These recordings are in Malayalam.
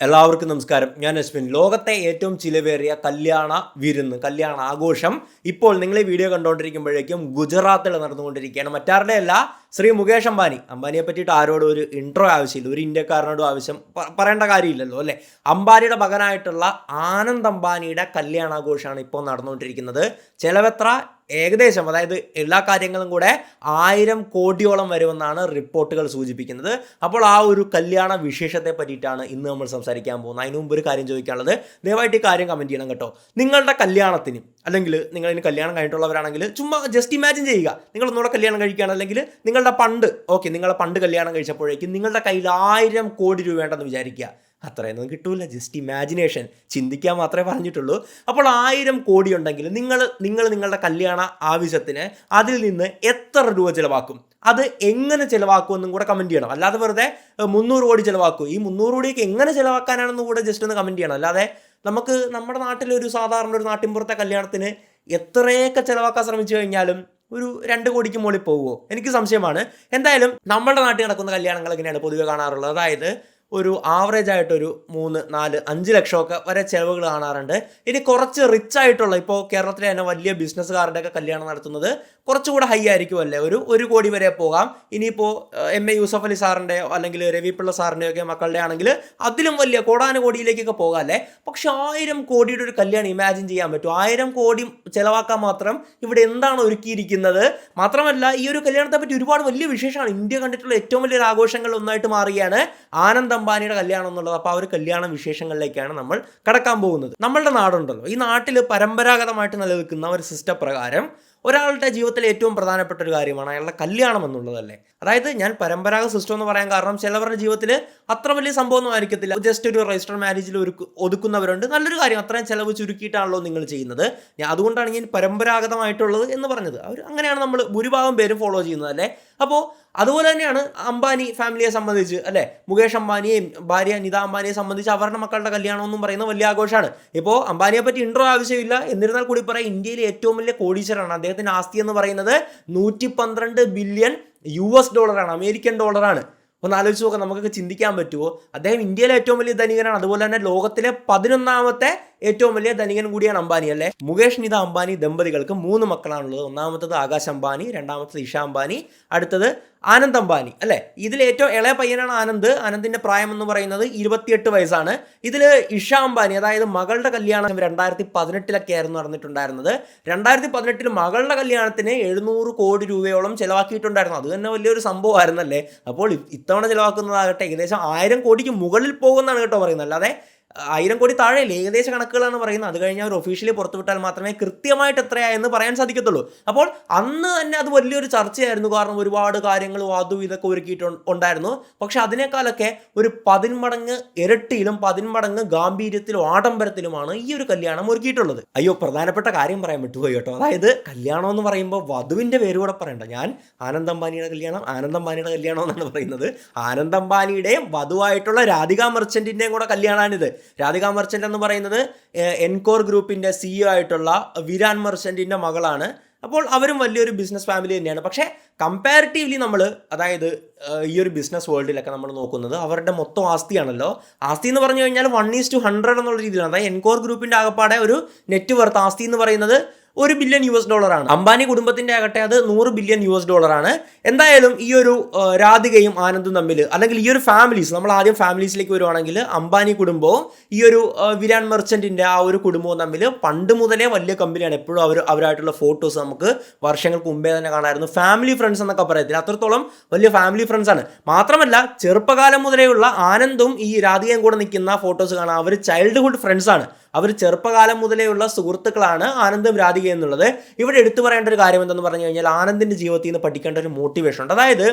എല്ലാവർക്കും നമസ്കാരം. ഞാൻ അശ്വിൻ. ലോകത്തെ ഏറ്റവും ചിലവേറിയ കല്യാണ വിരുന്ന്, കല്യാണ ആഘോഷം ഇപ്പോൾ നിങ്ങൾ ഈ വീഡിയോ കണ്ടുകൊണ്ടിരിക്കുമ്പോഴേക്കും ഗുജറാത്തിൽ നടന്നുകൊണ്ടിരിക്കുകയാണ്. മറ്റാരുടെ അല്ല, ശ്രീ മുകേഷ് അംബാനിയെ പറ്റിയിട്ട് ആരോടും ഒരു ഇൻട്രോ ആവശ്യമില്ല, ഒരു ഇന്ത്യക്കാരനോടും പറയേണ്ട കാര്യമില്ലല്ലോ അല്ലേ. അംബാനിയുടെ മകനായിട്ടുള്ള ആനന്ദ് അംബാനിയുടെ കല്യാണാഘോഷമാണ് ഇപ്പോൾ നടന്നുകൊണ്ടിരിക്കുന്നത്. ചിലവെത്ര ഏകദേശം, അതായത് എല്ലാ കാര്യങ്ങളും കൂടെ 1000 കോടിയോളം വരുമെന്നാണ് റിപ്പോർട്ടുകൾ സൂചിപ്പിക്കുന്നത്. അപ്പോൾ ആ ഒരു കല്യാണ വിശേഷത്തെ പറ്റിയിട്ടാണ് ഇന്ന് നമ്മൾ സംസാരിക്കാൻ പോകുന്നത്. അതിന് മുമ്പ് ഒരു കാര്യം ചോദിക്കാനുള്ളത്, ദയവായിട്ട് ഈ കാര്യം കമൻറ്റ് ചെയ്യണം കേട്ടോ. നിങ്ങളുടെ കല്യാണത്തിന്, അല്ലെങ്കിൽ നിങ്ങളിനി കല്യാണം കഴിഞ്ഞിട്ടുള്ളവരാണെങ്കിൽ ചുമ്മാ ജസ്റ്റ് ഇമാജിൻ ചെയ്യുക, നിങ്ങളൊന്നുകൂടെ കല്യാണം കഴിക്കുകയാണ്, അല്ലെങ്കിൽ നിങ്ങളുടെ പണ്ട് കല്യാണം കഴിച്ചപ്പോഴേക്കും നിങ്ങളുടെ കയ്യിൽ 1000 കോടി രൂപ ഉണ്ടെന്ന് വിചാരിക്കുക. അത്രയൊന്നും കിട്ടൂല, ജസ്റ്റ് ഇമാജിനേഷൻ, ചിന്തിക്കാൻ മാത്രമേ പറഞ്ഞിട്ടുള്ളൂ. അപ്പോൾ 1000 കോടി ഉണ്ടെങ്കിൽ നിങ്ങൾ നിങ്ങളുടെ കല്യാണ ആവശ്യത്തിന് അതിൽ നിന്ന് എത്ര രൂപ ചിലവാക്കും, അത് എങ്ങനെ ചിലവാക്കുമെന്നും കൂടെ കമൻറ്റ് ചെയ്യണം. അല്ലാതെ വെറുതെ 300 കോടി ചിലവാക്കും, ഈ 300 കോടിയൊക്കെ എങ്ങനെ ചിലവാക്കാനാണെന്നും കൂടെ ജസ്റ്റ് ഒന്ന് കമൻറ്റ് ചെയ്യണം. അല്ലാതെ നമുക്ക് നമ്മുടെ നാട്ടിലൊരു സാധാരണ ഒരു നാട്ടിൻപുറത്തെ കല്യാണത്തിന് എത്രയൊക്കെ ചിലവാക്കാൻ ശ്രമിച്ചു കഴിഞ്ഞാലും ഒരു 2 കോടിക്ക് മുകളിൽ പോകുമോ, എനിക്ക് സംശയമാണ്. എന്തായാലും നമ്മുടെ നാട്ടിൽ നടക്കുന്ന കല്യാണങ്ങൾ എങ്ങനെയാണ് പൊതുവെ കാണാറുള്ളത്, അതായത് ഒരു ആവറേജ് ആയിട്ടൊരു 3, 4, 5 ലക്ഷമൊക്കെ വരെ ചിലവുകൾ കാണാറുണ്ട്. ഇനി കുറച്ച് റിച്ച് ആയിട്ടുള്ള, ഇപ്പോൾ കേരളത്തിലെ തന്നെ വലിയ ബിസിനസ്സുകാരുടെയൊക്കെ കല്യാണം നടത്തുന്നത് കുറച്ചുകൂടെ ഹൈ ആയിരിക്കും അല്ലേ, ഒരു 1 കോടി വരെ പോകാം. ഇനിയിപ്പോൾ MA യൂസഫ് അലി സാറിൻ്റെയോ അല്ലെങ്കിൽ രവി പിള്ള സാറിൻ്റെയോ ഒക്കെ മക്കളുടെ ആണെങ്കിൽ അതിലും വലിയ കോടാനുകോടിയിലേക്കൊക്കെ പോകാം അല്ലേ. പക്ഷെ 1000 കോടിയുടെ ഒരു കല്യാണം ഇമാജിൻ ചെയ്യാൻ പറ്റും. 1000 കോടി ചിലവാക്കാൻ മാത്രം ഇവിടെ എന്താണ് ഒരുക്കിയിരിക്കുന്നത്. മാത്രമല്ല, ഈ ഒരു കല്യാണത്തെ പറ്റി ഒരുപാട് വലിയ വിശേഷമാണ്. ഇന്ത്യ കണ്ടിട്ടുള്ള ഏറ്റവും വലിയൊരു ആഘോഷങ്ങളിൽ ഒന്നായിട്ട് മാറുകയാണ് ആനന്ദ് അംബാനിയുടെ കല്യാണം എന്നുള്ളത്. അപ്പോൾ ആ ഒരു കല്യാണ വിശേഷങ്ങളിലേക്കാണ് നമ്മൾ കടക്കാൻ പോകുന്നത്. നമ്മളുടെ നാടുണ്ടല്ലോ, ഈ നാട്ടിൽ പരമ്പരാഗതമായിട്ട് നിലനിൽക്കുന്ന ഒരു സിസ്റ്റം പ്രകാരം ഒരാളുടെ ജീവിതത്തിലെ ഏറ്റവും പ്രധാനപ്പെട്ട ഒരു കാര്യമാണ് അയാളുടെ കല്യാണം എന്നുള്ളതല്ലേ. അതായത് ഞാൻ പരമ്പരാഗത സിസ്റ്റം എന്ന് പറയാൻ കാരണം, ചിലവരുടെ ജീവിതത്തിൽ അത്ര വലിയ സംഭവമൊന്നും ആയിരിക്കത്തില്ല, ജസ്റ്റ് ഒരു രജിസ്റ്റർ മാരേജിൽ ഒതുക്കുന്നവരുണ്ട്. നല്ലൊരു കാര്യം, അത്രയും ചിലവ് ചുരുക്കിയിട്ടാണല്ലോ നിങ്ങൾ ചെയ്യുന്നത്. അതുകൊണ്ടാണ് ഞാൻ പരമ്പരാഗതമായിട്ടുള്ളത് എന്ന് പറഞ്ഞത്. അങ്ങനെയാണ് നമ്മൾ ഭൂരിഭാഗം പേരും ഫോളോ ചെയ്യുന്നത് അല്ലേ. അപ്പോൾ അതുപോലെ തന്നെയാണ് അംബാനി ഫാമിലിയെ സംബന്ധിച്ച് അല്ലേ, മുകേഷ് അംബാനിയെയും ഭാര്യ നിത അംബാനിയെ സംബന്ധിച്ച് അവരുടെ മക്കളുടെ കല്യാണം എന്നും പറയുന്നത് വലിയ ആഘോഷമാണ്. ഇപ്പോൾ അംബാനിയെ പറ്റി ഇൻട്രോ ആവശ്യമില്ല, എന്നിരുന്നാൽ കൂടി പറയാം, ഇന്ത്യയിലെ ഏറ്റവും വലിയ കോടീശ്വരനാണ്. അദ്ദേഹത്തിൻ്റെ ആസ്തി എന്ന് പറയുന്നത് $112 ബില്യൺ ആണ്, അമേരിക്കൻ ഡോളറാണ്. ഒന്ന് ആലോചിച്ച് നോക്കാം, നമുക്കൊക്കെ ചിന്തിക്കാൻ പറ്റുമോ? അദ്ദേഹം ഇന്ത്യയിലെ ഏറ്റവും വലിയ ധനികനാണ്, അതുപോലെ തന്നെ ലോകത്തിലെ 11ാമത്തെ ഏറ്റവും വലിയ ധനികൻ കൂടിയാണ് അംബാനി അല്ലേ. മുകേഷ് നിത അംബാനി ദമ്പതികൾക്ക് 3 മക്കളാണുള്ളത്. ഒന്നാമത്തത് ആകാശ് അംബാനി, രണ്ടാമത്തത് ഇഷ അംബാനി, അടുത്തത് ആനന്ദ് അംബാനി അല്ലേ. ഇതിൽ ഏറ്റവും ഇളയ പയ്യനാണ് ആനന്ദ്. ആനന്ദിന്റെ പ്രായം എന്ന് പറയുന്നത് 28 വയസ്സാണ്. ഇതിൽ ഇഷ അംബാനി, അതായത് മകളുടെ കല്യാണം 2018 ആയിരുന്നു നടന്നിട്ടുണ്ടായിരുന്നത്. 2018 മകളുടെ കല്യാണത്തിന് 700 കോടി രൂപയോളം ചിലവാക്കിയിട്ടുണ്ടായിരുന്നു. അത് തന്നെ വലിയൊരു സംഭവമായിരുന്നല്ലേ. അപ്പോൾ ഇത്തവണ ചിലവാക്കുന്നതാകട്ടെ ഏകദേശം 1000 കോടിക്ക് മുകളിൽ പോകുമെന്നാണ് കേട്ടോ പറയുന്നത്. അല്ലാതെ 1000 കോടി താഴെയല്ലേ, ഏകദേശ കണക്കുകളാണ് പറയുന്നത്. അത് കഴിഞ്ഞാൽ അവർ ഒഫീഷ്യലി പുറത്തുവിട്ടാൽ മാത്രമേ കൃത്യമായിട്ട് എത്രയായെന്ന് പറയാൻ സാധിക്കത്തുള്ളൂ. അപ്പോൾ അന്ന് തന്നെ അത് വലിയൊരു ചർച്ചയായിരുന്നു, കാരണം ഒരുപാട് കാര്യങ്ങൾ അതും ഇതൊക്കെ ഒരുക്കിയിട്ടുണ്ടായിരുന്നു. പക്ഷെ അതിനേക്കാളൊക്കെ ഒരു 10 മടങ്ങ് ഇരട്ടിയിലും 10 മടങ്ങ് ഗാംഭീര്യത്തിലും ആഡംബരത്തിലുമാണ് ഈ ഒരു കല്യാണം ഒരുക്കിയിട്ടുള്ളത്. അയ്യോ, പ്രധാനപ്പെട്ട കാര്യം പറയാൻ വിട്ടുപോയി കേട്ടോ. അതായത് കല്യാണം എന്ന് പറയുമ്പോൾ വധുവിൻ്റെ പേര് കൂടെ പറയണ്ട. ഞാൻ ആനന്ദ് അംബാനിയുടെ കല്യാണം എന്നാണ് പറയുന്നത്. ആനന്ദ് അംബാനിയുടെയും വധുവായിട്ടുള്ള രാധിക മെർച്ചന്റിൻ്റെയും കൂടെ കല്യാണമാണിത്. രാധിക മെർച്ചന്റ് എന്ന് പറയുന്നത് എൻകോർ ഗ്രൂപ്പിൻ്റെ CEO ആയിട്ടുള്ള വിരാൻ മെർച്ചന്റിൻ്റെ മകളാണ്. അപ്പോൾ അവരും വലിയൊരു ബിസിനസ് ഫാമിലി തന്നെയാണ്. പക്ഷേ കമ്പാരിറ്റീവ്ലി നമ്മൾ, അതായത് ഈ ഒരു ബിസിനസ് വേൾഡിലൊക്കെ നമ്മൾ നോക്കുന്നത് അവരുടെ മൊത്തം ആസ്തിയാണല്ലോ. ആസ്തി എന്ന് പറഞ്ഞു കഴിഞ്ഞാൽ 1:100 എന്നുള്ള രീതിയിലാണ്. അതായത് എൻകോർ ഗ്രൂപ്പിൻ്റെ ആകപ്പാടെ ഒരു നെറ്റ് വർത്ത് ആസ്തി എന്ന് പറയുന്നത് $1 ബില്യൺ ആണ്. അംബാനി കുടുംബത്തിന്റെ ആകട്ടെ അത് $100 ബില്യൺ ആണ്. എന്തായാലും ഈ ഒരു രാധികയും ആനന്ദും തമ്മിൽ, അല്ലെങ്കിൽ ഈ ഒരു ഫാമിലീസ്, നമ്മൾ ആദ്യം ഫാമിലീസിലേക്ക് വരുവാണെങ്കിൽ അംബാനി കുടുംബവും ഈ ഒരു വിരാൻ മെർച്ചന്റിന്റെ ആ ഒരു കുടുംബവും തമ്മിൽ പണ്ട് മുതലേ വലിയ കമ്പനിയാണ്. എപ്പോഴും അവരായിട്ടുള്ള ഫോട്ടോസ് നമുക്ക് വർഷങ്ങൾക്ക് മുമ്പേ തന്നെ കാണാമായിരുന്നു. ഫാമിലി ഫ്രണ്ട്സ് എന്നൊക്കെ പറയത്തില്ല, അത്രത്തോളം വലിയ ഫാമിലി ഫ്രണ്ട്സ് ആണ്. മാത്രമല്ല, ചെറുപ്പകാലം മുതലേയുള്ള ആനന്ദും ഈ രാധികയും കൂടെ നിൽക്കുന്ന ഫോട്ടോസ് കാണാം. അവർ ചൈൽഡ്ഹുഡ് ഫ്രണ്ട്സ് ആണ്, അവർ ചെറുപ്പകാലം മുതലേയുള്ള സുഹൃത്തുക്കളാണ് ആനന്ദും രാധിക എന്നുള്ളത്. ഇവിടെ എടുത്തു പറയേണ്ട ഒരു കാര്യം എന്തെന്ന് പറഞ്ഞു കഴിഞ്ഞാൽ, ആനന്ദിന്റെ ജീവിതത്തിൽ നിന്ന് പഠിക്കേണ്ട ഒരു മോട്ടിവേഷൻ ഉണ്ട്. അതായത്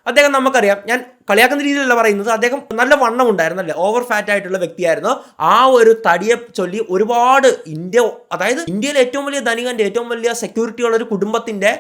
അദ്ദേഹം, നമുക്കറിയാം, ഞാൻ കളിയാക്കുന്ന രീതിയിലല്ല പറയുന്നത്, അദ്ദേഹം നല്ല വണ്ണം ഉണ്ടായിരുന്നല്ലേ, ഓവർ ഫാറ്റ് ആയിട്ടുള്ള വ്യക്തിയായിരുന്നു. ആ ഒരു തടിയെ ചൊല്ലി ഒരുപാട് അതായത് ഇന്ത്യയിലെ ഏറ്റവും വലിയ ധനികന്റെ, ഏറ്റവും വലിയ സെക്യൂരിറ്റി ഉള്ള ഒരു കുടുംബത്തിന്റെ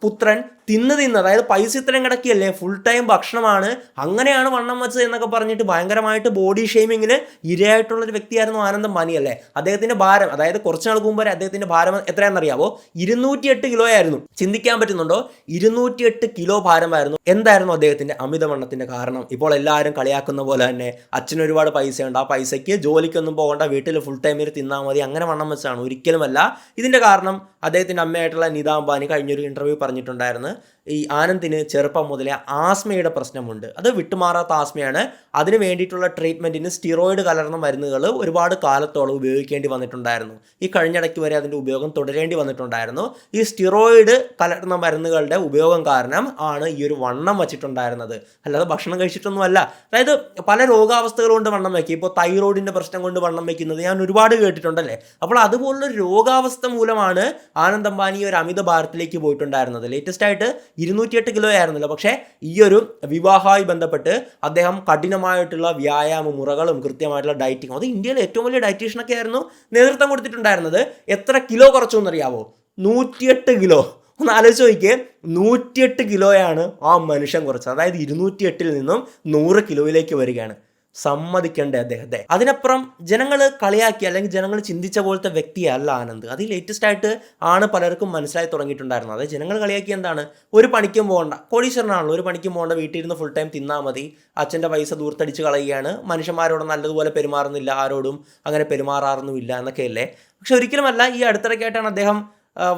പുത്രൻ തിന്ന് അതായത് പൈസ ഇത്രയും കിടക്കിയല്ലേ, ഫുൾ ടൈം ഭക്ഷണമാണ്, അങ്ങനെയാണ് വണ്ണം വെച്ചത് എന്നൊക്കെ പറഞ്ഞിട്ട് ഭയങ്കരമായിട്ട് ബോഡി ഷെയ്മിങ്ങിന് ഇരയായിട്ടുള്ള ഒരു വ്യക്തിയായിരുന്നു ആനന്ദ് അംബാനി അല്ലേ. അദ്ദേഹത്തിന്റെ ഭാരം, അതായത് കുറച്ച് നാൾ മുമ്പ് വരെ അദ്ദേഹത്തിന്റെ ഭാരം എത്രയാണെന്നറിയാവോ? 208 കിലോ ആയിരുന്നു. ചിന്തിക്കാൻ പറ്റുന്നുണ്ടോ? 208 കിലോ ഭാരമായിരുന്നു. എന്തായിരുന്നു അദ്ദേഹത്തിന്റെ അമിതവണ്ണത്തിന്റെ അതിൻ്റെ കാരണം ഇപ്പോൾ എല്ലാവരും കളിയാക്കുന്ന പോലെ തന്നെ അച്ഛന് ഒരുപാട് പൈസയുണ്ട്, ആ പൈസയ്ക്ക് ജോലിക്കൊന്നും പോകേണ്ട, വീട്ടിൽ ഫുൾ ടൈമിൽ തിന്നാൽ മതി, അങ്ങനെ വണ്ണം വെച്ചാണ്. ഒരിക്കലുമല്ല. ഇതിൻ്റെ കാരണം അദ്ദേഹത്തിൻ്റെ അമ്മയായിട്ടുള്ള നിത അംബാനി കഴിഞ്ഞൊരു ഇൻ്റർവ്യൂ പറഞ്ഞിട്ടുണ്ടായിരുന്നു, ഈ ആനന്ദിന് ചെറുപ്പം മുതലേ ആസ്മയുടെ പ്രശ്നമുണ്ട്, അത് വിട്ടുമാറാത്ത ആസ്മയാണ്, അതിന് വേണ്ടിയിട്ടുള്ള ട്രീറ്റ്മെൻറ്റിന് സ്റ്റിറോയിഡ് കലർന്ന മരുന്നുകൾ ഒരുപാട് കാലത്തോളം ഉപയോഗിക്കേണ്ടി വന്നിട്ടുണ്ടായിരുന്നു. ഈ കഴിഞ്ഞിടയ്ക്ക് വരെ അതിൻ്റെ ഉപയോഗം തുടരേണ്ടി വന്നിട്ടുണ്ടായിരുന്നു. ഈ സ്റ്റിറോയിഡ് കലർന്ന മരുന്നുകളുടെ ഉപയോഗം കാരണം ആണ് ഈ ഒരു വണ്ണം വച്ചിട്ടുണ്ടായിരുന്നത്, അല്ലാതെ ഭക്ഷണം കഴിച്ചിട്ടൊന്നുമല്ല. അതായത് പല രോഗാവസ്ഥകൾ കൊണ്ട് വണ്ണം വയ്ക്കുക, ഇപ്പോൾ തൈറോയിഡിൻ്റെ പ്രശ്നം കൊണ്ട് വണ്ണം വയ്ക്കുന്നത് ഞാൻ ഒരുപാട് കേട്ടിട്ടുണ്ടല്ലേ. അപ്പോൾ അതുപോലുള്ള രോഗാവസ്ഥ മൂലമാണ് ആനന്ദ് അംബാനി ഒരു അമിത ഭാരത്തിലേക്ക് പോയിട്ടുണ്ടായിരുന്നത്. ലേറ്റസ്റ്റ് ആയിട്ട് 208 കിലോ ആയിരുന്നല്ലോ. പക്ഷേ ഈ ഒരു വിവാഹവുമായി ബന്ധപ്പെട്ട് അദ്ദേഹം കഠിനമായിട്ടുള്ള വ്യായാമ മുറകളും കൃത്യമായിട്ടുള്ള ഡയറ്റിങ്ങും, അത് ഇന്ത്യയിലെ ഏറ്റവും വലിയ ഡയറ്റീഷ്യനൊക്കെ ആയിരുന്നു നേതൃത്വം കൊടുത്തിട്ടുണ്ടായിരുന്നത്. എത്ര കിലോ കുറച്ചു എന്നറിയാവോ? 108 കിലോ. ഒന്ന് ആലോചിച്ച് നോക്കിയേ, 108 കിലോയാണ് ആ മനുഷ്യൻ കുറച്ചത്. അതായത് 208 നിന്നും 100 കിലോയിലേക്ക് വരികയാണ്. സമ്മതിക്കേണ്ടേ അദ്ദേഹത്തെ. അതിനപ്പുറം ജനങ്ങൾ കളിയാക്കി അല്ലെങ്കിൽ ജനങ്ങൾ ചിന്തിച്ച പോലത്തെ വ്യക്തിയല്ല ആനന്ദ്. അത് ലേറ്റസ്റ്റ് ആയിട്ട് ആണ് പലർക്കും മനസ്സിലായി തുടങ്ങിയിട്ടുണ്ടായിരുന്നത്. അത് ജനങ്ങൾ കളിയാക്കി എന്താണ്, ഒരു പണിക്കും പോകണ്ട, കോടീശ്വരനാണല്ലോ, ഒരു പണിക്കും പോകണ്ട, വീട്ടിൽ ഇരുന്ന് ഫുൾ ടൈം തിന്നാൽ മതി, അച്ഛൻ്റെ പൈസ ദൂർത്തടിച്ച് കളയുകയാണ്, മനുഷ്യന്മാരോട് നല്ലതുപോലെ പെരുമാറുന്നില്ല, ആരോടും അങ്ങനെ പെരുമാറാറൊന്നുമില്ല എന്നൊക്കെയല്ലേ. പക്ഷെ ഒരിക്കലുമല്ല. ഈ അടുത്തിടയ്ക്കായിട്ടാണ് അദ്ദേഹം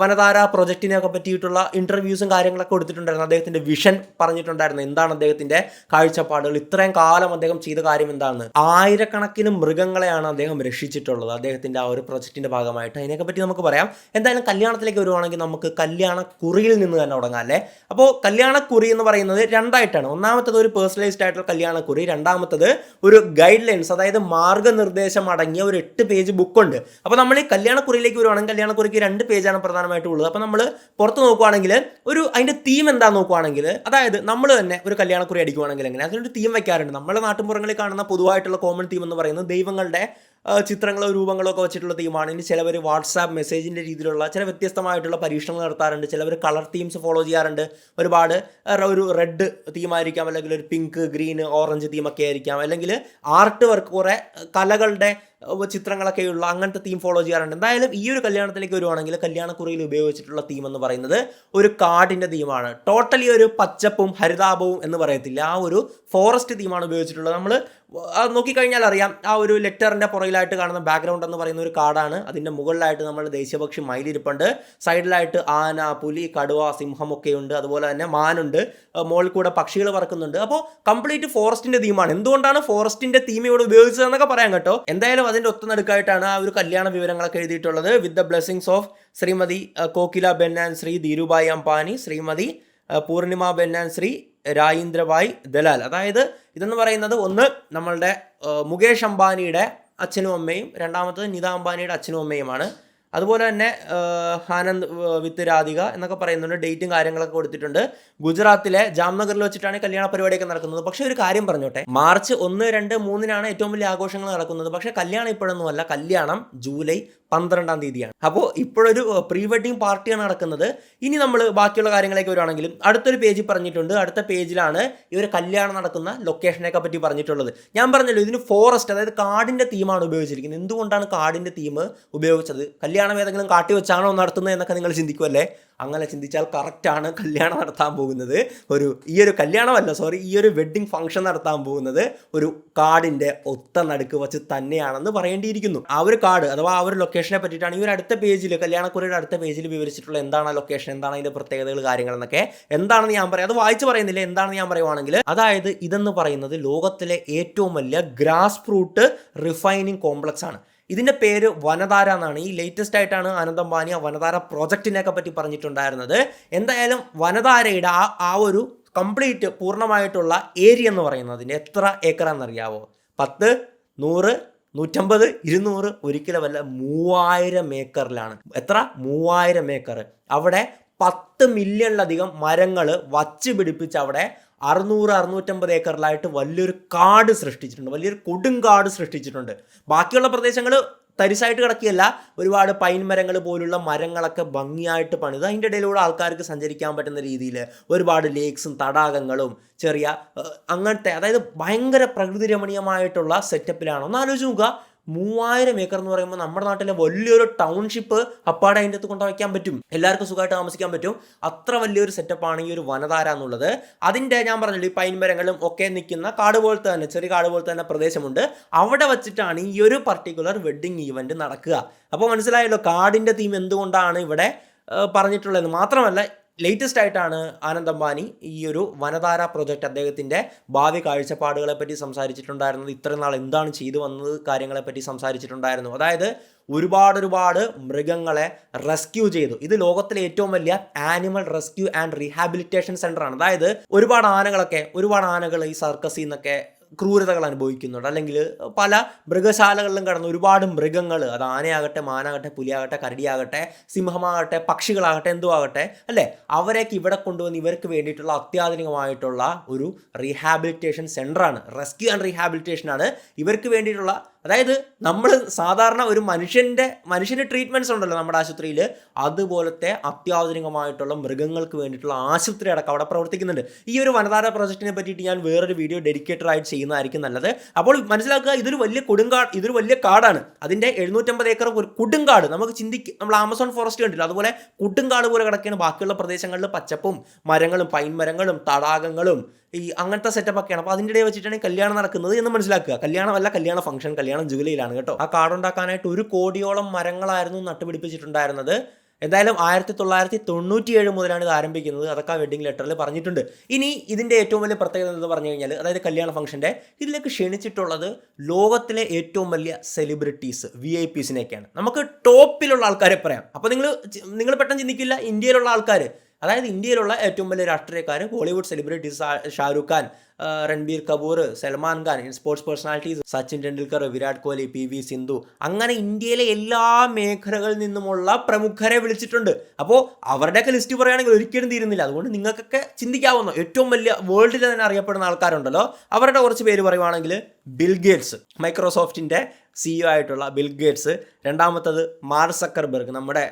വനതാര പ്രൊജക്റ്റിനെയൊക്കെ പറ്റിയിട്ടുള്ള ഇൻ്റർവ്യൂസും കാര്യങ്ങളൊക്കെ കൊടുത്തിട്ടുണ്ടായിരുന്നു. അദ്ദേഹത്തിൻ്റെ വിഷൻ പറഞ്ഞിട്ടുണ്ടായിരുന്നു, എന്താണ് അദ്ദേഹത്തിൻ്റെ കാഴ്ചപ്പാടുകൾ, ഇത്രയും കാലം അദ്ദേഹം ചെയ്ത കാര്യം എന്താണെന്ന്. ആയിരക്കണക്കിന് മൃഗങ്ങളെയാണ് അദ്ദേഹം രക്ഷിച്ചിട്ടുള്ളത് അദ്ദേഹത്തിൻ്റെ ആ ഒരു പ്രൊജക്റ്റിൻ്റെ ഭാഗമായിട്ട്. അതിനെയൊക്കെ പറ്റി നമുക്ക് പറയാം. എന്തായാലും കല്യാണത്തിലേക്ക് വരുവാണെങ്കിൽ നമുക്ക് കല്യാണക്കുറിയിൽ നിന്ന് തന്നെ തുടങ്ങാം അല്ലേ. അപ്പോൾ കല്യാണക്കുറി എന്ന് പറയുന്നത് രണ്ടായിട്ടാണ്. ഒന്നാമത്തത് ഒരു പേഴ്സണലൈസ്ഡ് ആയിട്ടുള്ള കല്യാണക്കുറി, രണ്ടാമത്തത് ഒരു ഗൈഡ് ലൈൻസ്, അതായത് മാർഗ്ഗനിർദ്ദേശം അടങ്ങിയ ഒരു 8 പേജ് ബുക്കുണ്ട്. അപ്പോൾ നമ്മൾ ഈ കല്യാണക്കുറിയിലേക്ക് വരുവാണെങ്കിൽ കല്യാണക്കുറിക്ക് 2 പേജാണ് പ്രധാനമായിട്ടും ഉള്ളത്. അപ്പോൾ നമ്മൾ പുറത്ത് നോക്കുവാണെങ്കിൽ അതിൻ്റെ തീം എന്താ നോക്കുവാണെങ്കിൽ, അതായത് നമ്മൾ തന്നെ ഒരു കല്യാണക്കുറി അടിക്കുവാണെങ്കിൽ എങ്ങനെ അതിനൊരു തീം വയ്ക്കാറുണ്ട്. നമ്മുടെ നാട്ടിൻപുറങ്ങളിൽ കാണുന്ന പൊതുവായിട്ടുള്ള കോമൺ തീം എന്ന് പറയുന്നത് ദൈവങ്ങളുടെ ചിത്രങ്ങളോ രൂപങ്ങളോ ഒക്കെ വെച്ചിട്ടുള്ള തീമാണ്. ഇനി ചിലവർ വാട്സാപ്പ് മെസ്സേജിൻ്റെ രീതിയിലുള്ള ചില വ്യത്യസ്തമായിട്ടുള്ള പരീക്ഷണങ്ങൾ നടത്താറുണ്ട്. ചിലവർ കളർ തീംസ് ഫോളോ ചെയ്യാറുണ്ട്. ഒരുപാട് ഒരു റെഡ് തീമായിരിക്കാം, അല്ലെങ്കിൽ ഒരു പിങ്ക്, ഗ്രീൻ, ഓറഞ്ച് തീമൊക്കെ ആയിരിക്കാം, അല്ലെങ്കിൽ ആർട്ട് വർക്ക്, കുറേ കലകളുടെ ചിത്രങ്ങളൊക്കെയുള്ള അങ്ങനത്തെ തീം ഫോളോ ചെയ്യാറുണ്ട്. എന്തായാലും ഈ ഒരു കല്യാണത്തിലേക്ക് വരുവാണെങ്കിൽ കല്യാണക്കുറിയിൽ ഉപയോഗിച്ചിട്ടുള്ള തീം എന്ന് പറയുന്നത് ഒരു കാടിൻ്റെ തീമാണ്. ടോട്ടലി ഒരു പച്ചപ്പും ഹരിതാപവും എന്ന് പറയത്തില്ല, ആ ഒരു ഫോറസ്റ്റ് തീമാണ് ഉപയോഗിച്ചിട്ടുള്ളത്. നമ്മൾ അത് നോക്കിക്കഴിഞ്ഞാൽ അറിയാം, ആ ഒരു ലെറ്ററിൻ്റെ പുറകിലായിട്ട് കാണുന്ന ബാക്ക്ഗ്രൗണ്ട് എന്ന് പറയുന്ന ഒരു കാടാണ്. അതിൻ്റെ മുകളിലായിട്ട് നമ്മൾ ദേശീയപക്ഷി മയിലിരിപ്പുണ്ട്, സൈഡിലായിട്ട് ആന, പുലി, കടുവ, സിംഹമൊക്കെ ഉണ്ട്, അതുപോലെ തന്നെ മാനുണ്ട്, മുകളിൽ കൂടെ പക്ഷികൾ പറക്കുന്നുണ്ട്. അപ്പോൾ കംപ്ലീറ്റ് ഫോറസ്റ്റിൻ്റെ തീമാണ്. എന്തുകൊണ്ടാണ് ഫോറസ്റ്റിൻ്റെ തീം ഇവിടെ ഉപയോഗിച്ചതെന്നൊക്കെ പറയാം കേട്ടോ. എന്തായാലും അതിൻ്റെ ഒത്തുനടുക്കായിട്ടാണ് ആ ഒരു കല്യാണ വിവരങ്ങളൊക്കെ എഴുതിയിട്ടുള്ളത്. With the blessings of Shrimati Kokila Ben and Shri Dhirubhai Ambani, Shrimati Purnima Ben and Shri Rajendrabhai Dalal. അതായത് ഇതെന്ന് പറയുന്നത് ഒന്ന് നമ്മളുടെ മുകേഷ് അംബാനിയുടെ അച്ഛനും അമ്മയും, രണ്ടാമത്തത് നിത അംബാനിയുടെ അച്ഛനും അമ്മയുമാണ്. അതുപോലെ തന്നെ ആനന്ദ് വിത്ത് രാധിക എന്നൊക്കെ പറയുന്നുണ്ട്. ഡേറ്റും കാര്യങ്ങളൊക്കെ കൊടുത്തിട്ടുണ്ട്. ഗുജറാത്തിലെ ജാംനഗറിൽ വെച്ചിട്ടാണ് കല്യാണ പരിപാടിയൊക്കെ നടക്കുന്നത്. പക്ഷേ ഒരു കാര്യം പറഞ്ഞോട്ടെ, മാർച്ച് 1, 2, 3 ഏറ്റവും വലിയ ആഘോഷങ്ങൾ നടക്കുന്നത്. പക്ഷേ കല്യാണം ഇപ്പോഴൊന്നുമല്ല, കല്യാണം ജൂലൈ 12 തീയതിയാണ്. അപ്പോൾ ഇപ്പോഴൊരു പ്രീ വെഡിങ് പാർട്ടിയാണ് നടക്കുന്നത്. ഇനി നമ്മൾ ബാക്കിയുള്ള കാര്യങ്ങളൊക്കെ വരുവാണെങ്കിലും അടുത്തൊരു പേജിൽ പറഞ്ഞിട്ടുണ്ട്. അടുത്ത പേജിലാണ് ഈ ഒരു കല്യാണം നടക്കുന്ന ലൊക്കേഷനെയൊക്കെ പറ്റി പറഞ്ഞിട്ടുള്ളത്. ഞാൻ പറഞ്ഞല്ലോ, ഇതിന് ഫോറസ്റ്റ്, അതായത് കാടിൻ്റെ തീമാണ് ഉപയോഗിച്ചിരിക്കുന്നത്. എന്തുകൊണ്ടാണ് കാടിൻ്റെ തീം ഉപയോഗിച്ചത്? കല്യാണം ഏതെങ്കിലും കാട്ടി വെച്ചാണോ നടത്തുന്നത് എന്നൊക്കെ നിങ്ങൾ ചിന്തിക്കുമല്ലേ. അങ്ങനെ ചിന്തിച്ചാൽ കറക്റ്റാണ്. കല്യാണം നടത്താൻ പോകുന്നത് ഈ ഒരു വെഡ്ഡിങ് ഫംഗ്ഷൻ നടത്താൻ പോകുന്നത് ഒരു കാടിൻ്റെ ഒത്ത നടുക്ക് വെച്ച് തന്നെയാണെന്ന് പറയേണ്ടിയിരിക്കുന്നു. ആ ഒരു കാട് അഥവാ ആ ഒരു ലൊക്കേഷനെ പറ്റിയിട്ടാണ് ഈ ഒരു അടുത്ത പേജിൽ, കല്യാണക്കുറിയുടെ അടുത്ത പേജിൽ വിവരിച്ചിട്ടുള്ള എന്താണ് ആ ലൊക്കേഷൻ, എന്താണ് അതിൻ്റെ പ്രത്യേകതകൾ, കാര്യങ്ങളെന്നൊക്കെ. എന്താണെന്ന് ഞാൻ പറയാം, അത് വായിച്ച് പറയുന്നില്ല. എന്താണെന്ന് ഞാൻ പറയുവാണെങ്കിൽ, അതായത് ഇതെന്ന് പറയുന്നത് ലോകത്തിലെ ഏറ്റവും വലിയ ഗ്രാസ് ഫ്രൂട്ട് റിഫൈനിങ് കോംപ്ലക്സ് ആണ്. ഇതിൻ്റെ പേര് വനധാര എന്നാണ്. ഈ ലേറ്റസ്റ്റ് ആയിട്ടാണ് ആനന്ദ് അംബാനി ആ വനധാര പ്രോജക്റ്റിനെയൊക്കെ പറ്റി പറഞ്ഞിട്ടുണ്ടായിരുന്നത്. എന്തായാലും വനധാരയുടെ ആ ഒരു കംപ്ലീറ്റ് പൂർണ്ണമായിട്ടുള്ള ഏരിയ എന്ന് പറയുന്നതിന് എത്ര ഏക്കറാണെന്നറിയാവോ? 10, 100, 150, 200, ഒരിക്കലുമല്ല, 3000 ഏക്കറിലാണ്. എത്ര? 3000 ഏക്കർ. അവിടെ 10 മില്യണിലധികം മരങ്ങൾ വച്ച് പിടിപ്പിച്ച് അവിടെ 600-650 ഏക്കറിലായിട്ട് വലിയൊരു കാട് സൃഷ്ടിച്ചിട്ടുണ്ട്, വലിയൊരു കൊടുങ്കാട് സൃഷ്ടിച്ചിട്ടുണ്ട്. ബാക്കിയുള്ള പ്രദേശങ്ങൾ തരിശായിട്ട് കിടക്കുകയല്ല, ഒരുപാട് പൈൻ മരങ്ങൾ പോലുള്ള മരങ്ങളൊക്കെ ഭംഗിയായിട്ട് പണിത് അതിൻ്റെ ഇടയിലൂടെ ആൾക്കാർക്ക് സഞ്ചരിക്കാൻ പറ്റുന്ന രീതിയിൽ ഒരുപാട് ലേക്സും തടാകങ്ങളും ചെറിയ അങ്ങനത്തെ, അതായത് ഭയങ്കര പ്രകൃതി രമണീയമായിട്ടുള്ള സെറ്റപ്പിലാണ്. ഒന്ന് ആലോചിച്ച് നോക്കുക, 3000 ഏക്കർ എന്ന് പറയുമ്പോൾ നമ്മുടെ നാട്ടിലെ വലിയൊരു ടൗൺഷിപ്പ് അപ്പാടെ അതിൻ്റെ അകത്ത് കൊണ്ടുവയ്ക്കാൻ പറ്റും, എല്ലാവർക്കും സുഖമായിട്ട് താമസിക്കാൻ പറ്റും. അത്ര വലിയൊരു സെറ്റപ്പാണ് ഈ ഒരു വനധാര എന്നുള്ളത്. അതിൻ്റെ ഞാൻ പറഞ്ഞില്ല, ഈ പൈൻ മരങ്ങളും ഒക്കെ നിൽക്കുന്ന കാട് പോലത്തെ തന്നെ, ചെറിയ കാട് പോലത്തെ തന്നെ പ്രദേശമുണ്ട്. അവിടെ വെച്ചിട്ടാണ് ഈ ഒരു പർട്ടിക്കുലർ വെഡ്ഡിങ് ഈവൻറ്റ് നടക്കുക. അപ്പോൾ മനസ്സിലായല്ലോ കാടിൻ്റെ തീം എന്തുകൊണ്ടാണ് ഇവിടെ പറഞ്ഞിട്ടുള്ളത്. മാത്രമല്ല ലേറ്റസ്റ്റ് ആയിട്ടാണ് ആനന്ദ് അംബാനി ഈ ഒരു വനധാര പ്രൊജക്റ്റ് അദ്ദേഹത്തിൻ്റെ ഭാവി കാഴ്ചപ്പാടുകളെ പറ്റി സംസാരിച്ചിട്ടുണ്ടായിരുന്നത്. ഇത്രയും നാൾ എന്താണ് ചെയ്തു വന്നത് കാര്യങ്ങളെപ്പറ്റി സംസാരിച്ചിട്ടുണ്ടായിരുന്നു. അതായത് ഒരുപാട് മൃഗങ്ങളെ റെസ്ക്യൂ ചെയ്തു. ഇത് ലോകത്തിലെ ഏറ്റവും വലിയ ആനിമൽ റെസ്ക്യൂ ആൻഡ് റീഹാബിലിറ്റേഷൻ സെൻ്ററാണ്. അതായത് ഒരുപാട് ആനകൾ ഈ സർക്കസിൽ നിന്നൊക്കെ ക്രൂരതകൾ അനുഭവിക്കുന്നുണ്ട്, അല്ലെങ്കിൽ പല മൃഗശാലകളിലും കടന്ന് ഒരുപാട് മൃഗങ്ങൾ, അത് ആനയാകട്ടെ, മാനാകട്ടെ, പുലിയാകട്ടെ, കരടിയാകട്ടെ, സിംഹമാകട്ടെ, പക്ഷികളാകട്ടെ, എന്തുവാകട്ടെ അല്ലേ, അവരേക്ക് ഇവിടെ കൊണ്ടുവന്ന് ഇവർക്ക് വേണ്ടിയിട്ടുള്ള അത്യാധുനികമായിട്ടുള്ള ഒരു റീഹാബിലിറ്റേഷൻ സെൻ്ററാണ്. റെസ്ക്യൂ ആൻഡ് റീഹാബിലിറ്റേഷനാണ് ഇവർക്ക് വേണ്ടിയിട്ടുള്ള. അതായത് നമ്മൾ സാധാരണ ഒരു മനുഷ്യൻ്റെ ട്രീറ്റ്മെൻറ്റ്സ് ഉണ്ടല്ലോ നമ്മുടെ ആശുപത്രിയിൽ, അതുപോലത്തെ അത്യാധുനികമായിട്ടുള്ള മൃഗങ്ങൾക്ക് വേണ്ടിയിട്ടുള്ള ആശുപത്രി അടക്കം അവിടെ പ്രവർത്തിക്കുന്നുണ്ട്. ഈ ഒരു വനധാര പ്രോജക്റ്റിനെ പറ്റിയിട്ട് ഞാൻ വേറൊരു വീഡിയോ ഡെഡിക്കേറ്റഡ് ആയിട്ട് ചെയ്യുന്നതായിരിക്കും നല്ലത്. അപ്പോൾ മനസ്സിലാക്കുക, ഇതൊരു വലിയ കാടാണ്. അതിൻ്റെ 750 ഏക്കർ ഒരു കൊടുങ്കാട്. നമ്മൾ ആമസോൺ ഫോറസ്റ്റ് കണ്ടില്ല, അതുപോലെ കൊടുങ്കാട് പോലെ കിടക്കുകയാണ്. ബാക്കിയുള്ള പ്രദേശങ്ങളിൽ പച്ചപ്പും മരങ്ങളും പൈൻ മരങ്ങളും തടാകങ്ങളും ഈ അങ്ങനത്തെ സെറ്റപ്പൊക്കെയാണ്. അപ്പോൾ അതിൻ്റെ ഇടയിൽ വെച്ചിട്ടാണ് കല്യാണം നടക്കുന്നത് എന്ന് മനസ്സിലാക്കുക. കല്യാണമല്ല, കല്യാണ ഫംഗ്ഷൻ, കല്യാണം ജൂലൈയിലാണ് കേട്ടോ. ആ കാടുണ്ടാക്കാനായിട്ട് 1 കോടിയോളം മരങ്ങളായിരുന്നു നട്ടുപിടിപ്പിച്ചിട്ടുണ്ടായിരുന്നത്. എന്തായാലും 1997 മുതലാണ് ഇത് ആരംഭിക്കുന്നത്. അതൊക്കെ ആ വെഡിങ് ലെറ്ററിൽ പറഞ്ഞിട്ടുണ്ട്. ഇനി ഇതിൻ്റെ ഏറ്റവും വലിയ പ്രത്യേകത എന്ന് പറഞ്ഞു കഴിഞ്ഞാൽ, അതായത് കല്യാണ ഫംഗ്ഷൻ്റെ ഇതിലേക്ക് ക്ഷണിച്ചിട്ടുള്ളത് ലോകത്തിലെ ഏറ്റവും വലിയ സെലിബ്രിറ്റീസ്, VIPസിനെയൊക്കെയാണ്. നമുക്ക് ടോപ്പിലുള്ള ആൾക്കാരെ പറയാം. അപ്പോൾ നിങ്ങൾ പെട്ടെന്ന് ചിന്തിക്കില്ല ഇന്ത്യയിലുള്ള ആൾക്കാർ. അതായത് ഇന്ത്യയിലുള്ള ഏറ്റവും വലിയ രാഷ്ട്രീയക്കാർ, Bollywood celebrities, Shahrukh Khan, Ranbir Kapoor, Salman Khan, sports personalities, Sachin Tendulkar, Virat Kohli, PV Sindhu, അങ്ങനെ ഇന്ത്യയിലെ എല്ലാ മേഖലകളിൽ നിന്നുമുള്ള പ്രമുഖരെ വിളിച്ചിട്ടുണ്ട്. അപ്പോൾ അവരുടെയൊക്കെ ലിസ്റ്റ് പറയുകയാണെങ്കിൽ ഒരിക്കലും തീരുന്നില്ല. അതുകൊണ്ട് നിങ്ങൾക്കൊക്കെ ചിന്തിക്കാവുന്ന ഏറ്റവും വലിയ വേൾഡിൽ തന്നെ അറിയപ്പെടുന്ന ആൾക്കാരുണ്ടല്ലോ, അവരുടെ കുറച്ച് പേര് പറയുവാണെങ്കിൽ ബിൽ ഗേറ്റ്സ്, മൈക്രോസോഫ്റ്റിൻ്റെ CEO ആയിട്ടുള്ള ബിൽ ഗേറ്റ്സ്. രണ്ടാമത്തത് മാർക്ക് സക്കർബർഗ്, നമ്മുടെ